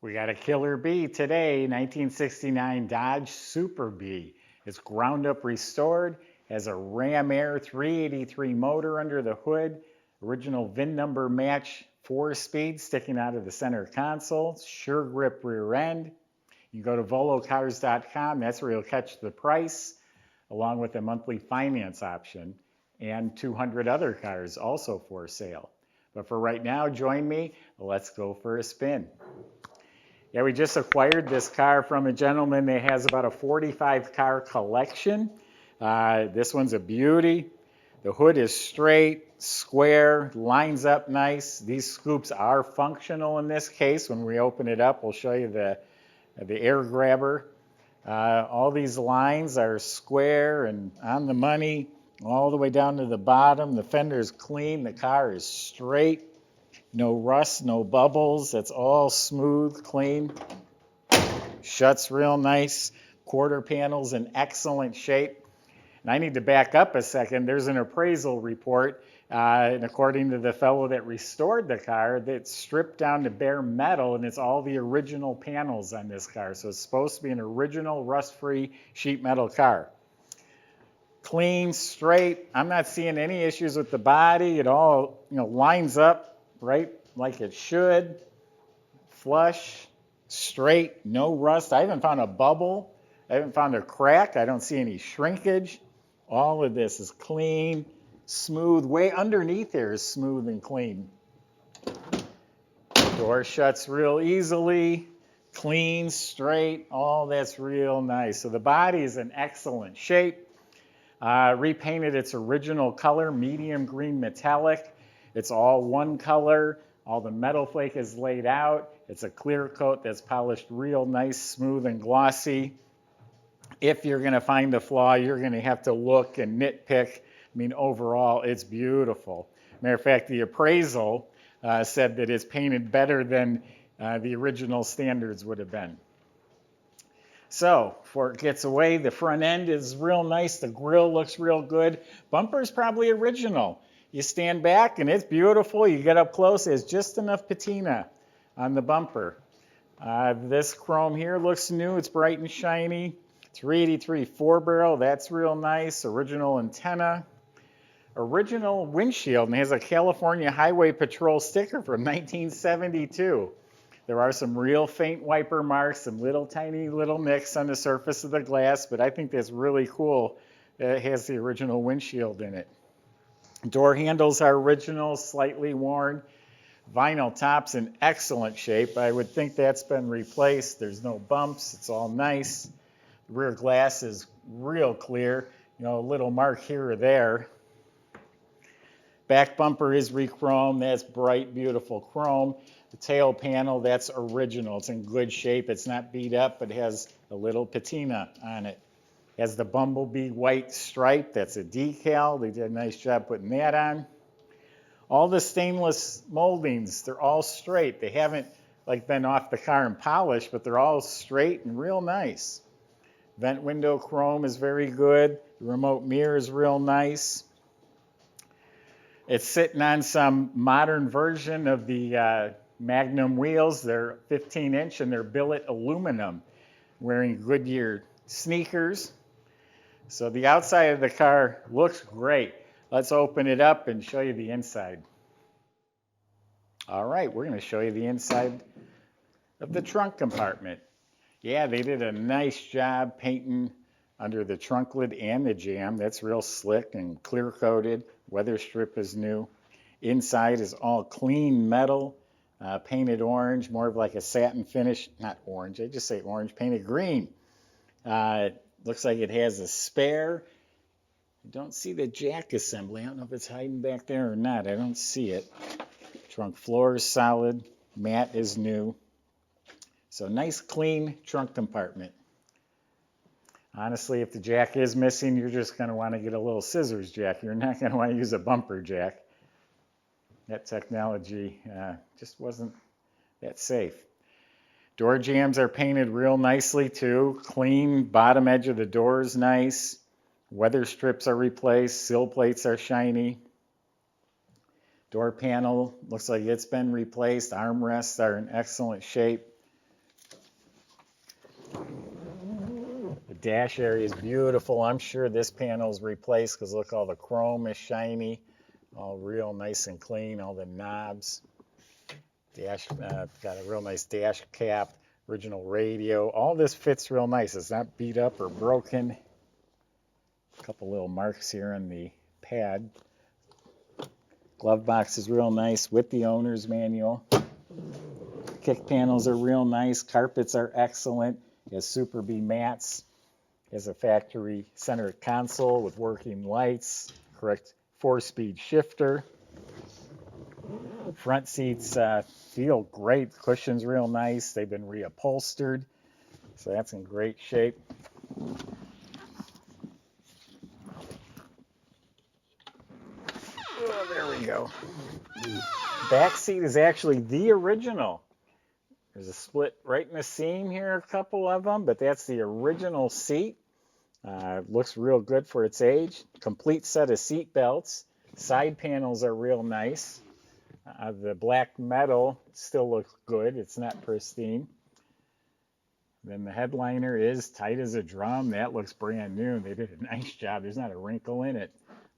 We got a killer B today, 1969 Dodge Super B. It's ground up restored, has a Ram Air 383 motor under the hood, original VIN number match 4-speed sticking out of the center console, sure grip rear end. You go to volocars.com, that's where you'll catch the price, along with a monthly finance option, and 200 other cars also for sale. But for right now, join me, let's go for a spin. Yeah, we just acquired this car from a gentleman that has about a 45 car collection. This one's a beauty. The hood is straight, square, lines up nice. These scoops are functional in this case. When we open it up, we'll show you the air grabber. All these lines are square and on the money, all the way down to the bottom. The fender is clean, the car is straight. No rust, no bubbles. That's all smooth, clean. Shuts real nice. Quarter panel's in excellent shape. And I need to back up a second. There's an appraisal report, and according to the fellow that restored the car, that's stripped down to bare metal, and it's all the original panels on this car. So it's supposed to be an original rust-free sheet metal car. Clean, straight. I'm not seeing any issues with the body. It all, lines up right like it should. Flush, straight, no rust. I haven't found a bubble. I haven't found a crack. I don't see any shrinkage. All of this is clean, smooth. Way underneath here is smooth and clean. Door shuts real easily. Clean, straight. All that's real nice. So the body is in excellent shape. Repainted its original color, medium green metallic. It's all one color. All the metal flake is laid out. It's a clear coat that's polished real nice, smooth, and glossy. If you're going to find a flaw, you're going to have to look and nitpick. Overall, it's beautiful. Matter of fact, the appraisal said that it's painted better than the original standards would have been. So, before it gets away, the front end is real nice. The grille looks real good. Bumper's probably original. You stand back and it's beautiful. You get up close, there's just enough patina on the bumper. This chrome here looks new. It's bright and shiny. 383 4-barrel, that's real nice. Original antenna. Original windshield, and has a California Highway Patrol sticker from 1972. There are some real faint wiper marks, some tiny little nicks on the surface of the glass, but I think that's really cool that it has the original windshield in it. Door handles are original, slightly worn. Vinyl top's in excellent shape. I would think that's been replaced. There's no bumps. It's all nice. The rear glass is real clear. A little mark here or there. Back bumper is rechromed. That's bright, beautiful chrome. The tail panel, that's original. It's in good shape. It's not beat up, but it has a little patina on it. Has the bumblebee white stripe. That's a decal. They did a nice job putting that on. All the stainless moldings, they're all straight. They haven't been off the car and polished, but they're all straight and real nice. Vent window chrome is very good. The remote mirror is real nice. It's sitting on some modern version of the Magnum wheels. They're 15-inch and they're billet aluminum. Wearing Goodyear sneakers. So the outside of the car looks great. Let's open it up and show you the inside. All right, we're going to show you the inside of the trunk compartment. Yeah, they did a nice job painting under the trunk lid and the jamb. That's real slick and clear coated. Weather strip is new. Inside is all clean metal, painted orange, more of like a satin finish. Not orange, I just say orange, painted green. Looks like it has a spare. I don't see the jack assembly. I don't know if it's hiding back there or not. I don't see it. Trunk floor is solid. Mat is new. So nice, clean trunk compartment. Honestly, if the jack is missing, you're just going to want to get a little scissors jack. You're not going to want to use a bumper jack. That technology just wasn't that safe. Door jambs are painted real nicely too. Clean, bottom edge of the door is nice. Weather strips are replaced. Sill plates are shiny. Door panel looks like it's been replaced. Armrests are in excellent shape. Dash area is beautiful. I'm sure this panel's replaced because look, all the chrome is shiny, all real nice and clean, all the knobs. Dash, got a real nice dash cap, original radio. All this fits real nice. It's not beat up or broken. A couple little marks here on the pad. Glove box is real nice with the owner's manual. Kick panels are real nice. Carpets are excellent. It has Super B mats. It has a factory center console with working lights. Correct 4-speed shifter. Front seats feel great. Cushions real nice. They've been reupholstered, so that's in great shape. Oh, there we go. Back seat is actually the original. There's a split right in the seam here, a couple of them, but that's the original seat. Looks real good for its age. Complete set of seat belts. Side panels are real nice. The black metal still looks good. It's not pristine. Then the headliner is tight as a drum. That looks brand new. They did a nice job. There's not a wrinkle in it.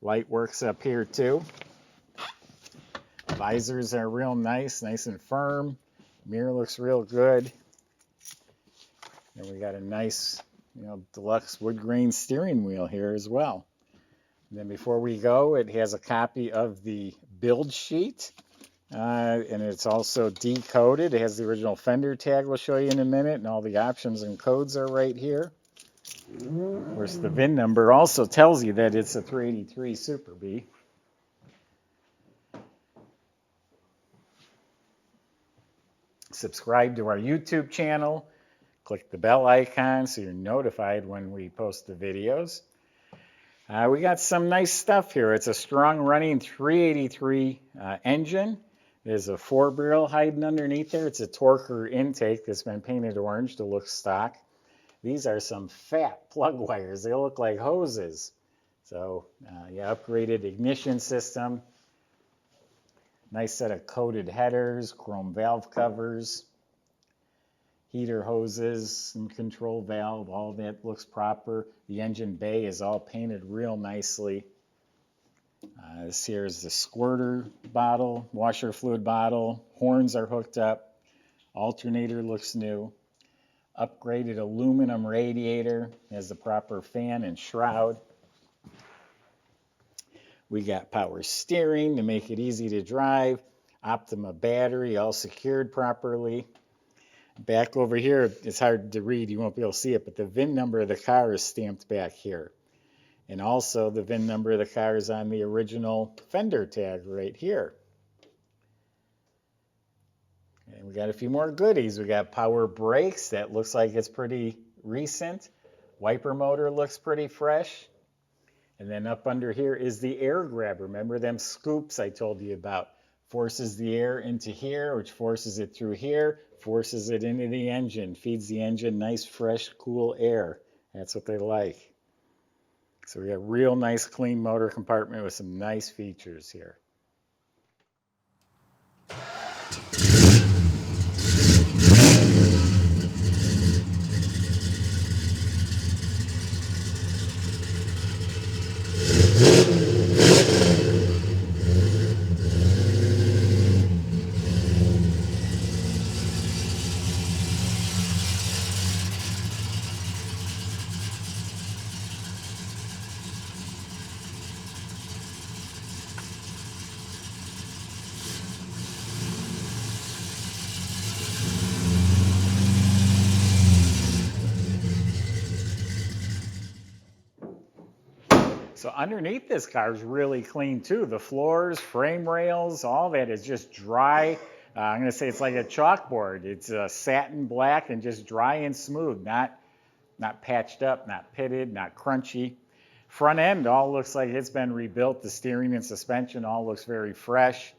Light works up here too. Visors are real nice and firm. Mirror looks real good. And we got a nice, deluxe wood grain steering wheel here as well. And then before we go, it has a copy of the build sheet. And it's also decoded. It has the original fender tag we'll show you in a minute, and all the options and codes are right here. Of course, the VIN number also tells you that it's a 383 Super B. Subscribe to our YouTube channel. Click the bell icon so you're notified when we post the videos. We got some nice stuff here. It's a strong running 383 engine. There's a 4-barrel hiding underneath there. It's a torquer intake that's been painted orange to look stock. These are some fat plug wires. They look like hoses. So upgraded ignition system. Nice set of coated headers, chrome valve covers, heater hoses, and control valve. All that looks proper. The engine bay is all painted real nicely. This here is the squirter bottle, washer fluid bottle. Horns are hooked up. Alternator looks new. Upgraded aluminum radiator. Has the proper fan and shroud. We got power steering to make it easy to drive. Optima battery, all secured properly. Back over here, it's hard to read. You won't be able to see it, but the VIN number of the car is stamped back here. And also the VIN number of the car is on the original fender tag right here. And we got a few more goodies. We got power brakes. That looks like it's pretty recent. Wiper motor looks pretty fresh. And then up under here is the air grabber. Remember them scoops I told you about? Forces the air into here, which forces it through here, forces it into the engine, feeds the engine nice, fresh, cool air. That's what they like. So we got real nice, clean motor compartment with some nice features here. So underneath this car is really clean too. The floors, frame rails, all that is just dry. I'm going to say it's like a chalkboard. It's satin black and just dry and smooth, not patched up, not pitted, not crunchy. Front end all looks like it's been rebuilt. The steering and suspension all looks very fresh.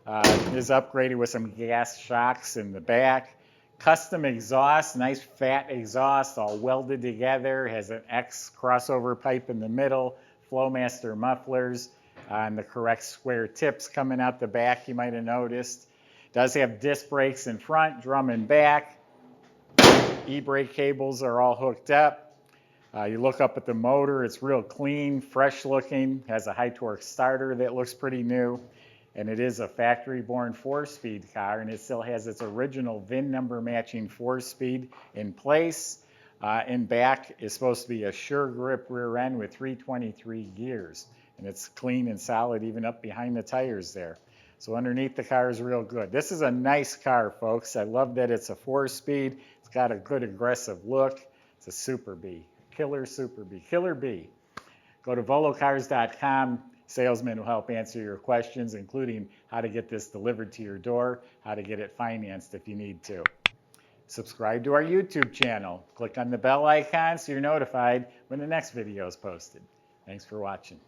It is upgraded with some gas shocks in the back. Custom exhaust, nice fat exhaust, all welded together. Has an X crossover pipe in the middle. Flowmaster mufflers and the correct square tips coming out the back, you might have noticed. Does have disc brakes in front, drum and back. E-brake cables are all hooked up. You look up at the motor, it's real clean, fresh looking, has a high torque starter that looks pretty new, and it is a factory born 4-speed car, and it still has its original VIN number matching 4-speed in place. In back is supposed to be a sure grip rear end with 323 gears, and it's clean and solid even up behind the tires there. So underneath the car is real good. This is a nice car, folks. I love that it's a 4-speed. It's got a good aggressive look. It's a Super B, killer Super B, killer B. Go to volocars.com. Salesman will help answer your questions, including how to get this delivered to your door, how to get it financed if you need to. Subscribe to our YouTube channel. Click on the bell icon so you're notified when the next video is posted. Thanks for watching.